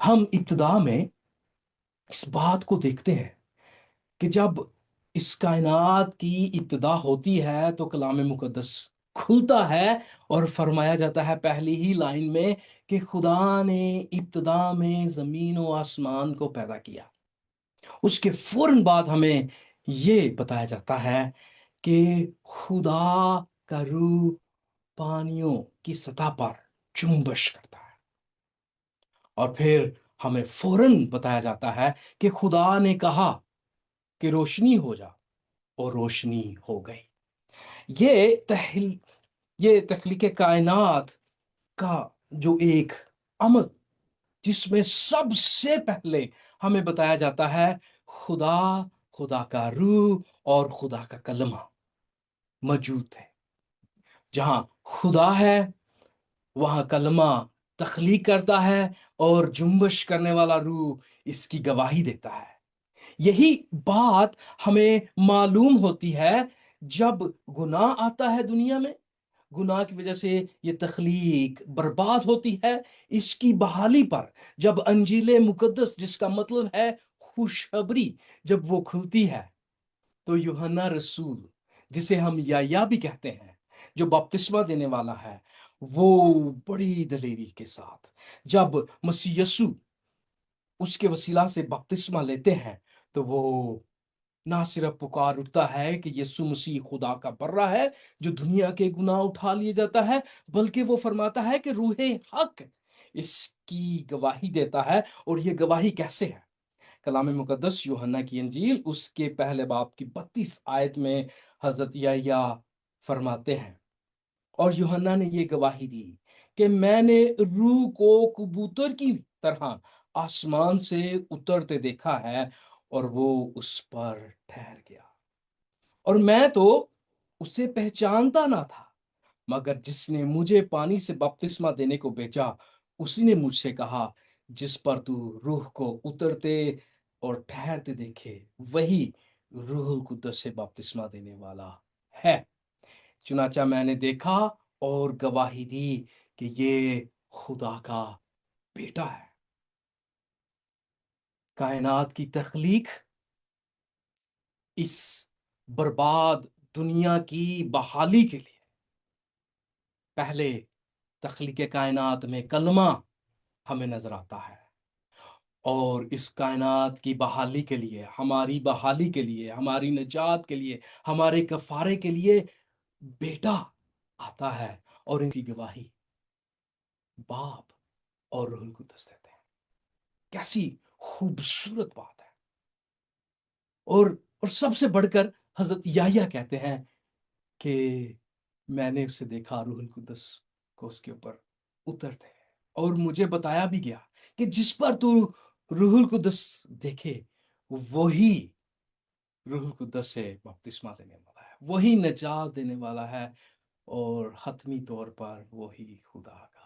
ہم ابتدا میں اس بات کو دیکھتے ہیں کہ جب اس کائنات کی ابتدا ہوتی ہے تو کلام مقدس کھلتا ہے اور فرمایا جاتا ہے پہلی ہی لائن میں کہ خدا نے ابتدا میں زمین و آسمان کو پیدا کیا۔ اس کے فوراً بعد ہمیں یہ بتایا جاتا ہے کہ خدا کا روح پانیوں کی سطح پر جنبش کرتا ہے، اور پھر ہمیں فوراً بتایا جاتا ہے کہ خدا نے کہا کہ روشنی ہو جا، اور روشنی ہو گئی۔ یہ یہ تخلیق کائنات کا جو ایک عمل، جس میں سب سے پہلے ہمیں بتایا جاتا ہے خدا، خدا کا روح اور خدا کا کلمہ موجود ہے۔ جہاں خدا ہے وہاں کلمہ تخلیق کرتا ہے، اور جنبش کرنے والا روح اس کی گواہی دیتا ہے۔ یہی بات ہمیں معلوم ہوتی ہے جب گناہ آتا ہے دنیا میں۔ گناہ کی وجہ سے یہ تخلیق برباد ہوتی ہے۔ اس کی بحالی پر جب انجیل مقدس، جس کا مطلب ہے خوشخبری، جب وہ کھلتی ہے تو یوحنا رسول، جسے ہم یا بھی کہتے ہیں، جو بپتسمہ دینے والا ہے، وہ بڑی دلیری کے ساتھ جب مسیح یسوع اس کے وسیلہ سے بپتسمہ لیتے ہیں تو وہ نہ صرف پکار اٹھتا ہے کہ یسوع مسیح خدا کا برہ ہے جو دنیا کے گناہ اٹھا لیے جاتا ہے، بلکہ وہ فرماتا ہے کہ روح حق اس کی گواہی دیتا ہے۔ اور یہ گواہی کیسے ہے؟ کلام مقدس یوحنا کی انجیل اس کے پہلے باب کی 32 آیت میں حضرت یحییٰ فرماتے ہیں، اور یوحنا نے یہ گواہی دی کہ میں نے روح کو کبوتر کی طرح آسمان سے اترتے دیکھا ہے، اور وہ اس پر ٹھہر گیا، اور میں تو اسے پہچانتا نہ تھا، مگر جس نے مجھے پانی سے بپتسمہ دینے کو بھیجا اسی نے مجھ سے کہا جس پر تو روح کو اترتے اور ٹھہرتے دیکھے وہی روح القدس سے بپتسمہ دینے والا ہے۔ چنانچہ میں نے دیکھا اور گواہی دی کہ یہ خدا کا بیٹا ہے۔ کائنات کی تخلیق اس برباد دنیا کی بحالی کے لیے، پہلے تخلیق کائنات میں کلمہ ہمیں نظر آتا ہے، اور اس کائنات کی بحالی کے لیے، ہماری بحالی کے لیے، ہماری نجات کے لیے، ہمارے کفارے کے لیے بیٹا آتا ہے، اور ان کی گواہی باپ اور روح القدس دیتے ہیں۔ کیسی خوبصورت بات ہے! اور سب سے بڑھ کر حضرت یحییٰ کہتے ہیں کہ میں نے اسے دیکھا، روح القدس کو اس کے اوپر اترتے ہیں، اور مجھے بتایا بھی گیا کہ جس پر تو روح القدس دیکھے وہی روح القدس سے بپتسمہ دینے والا ہے، وہی نجات دینے والا ہے، اور حتمی طور پر وہی خدا کا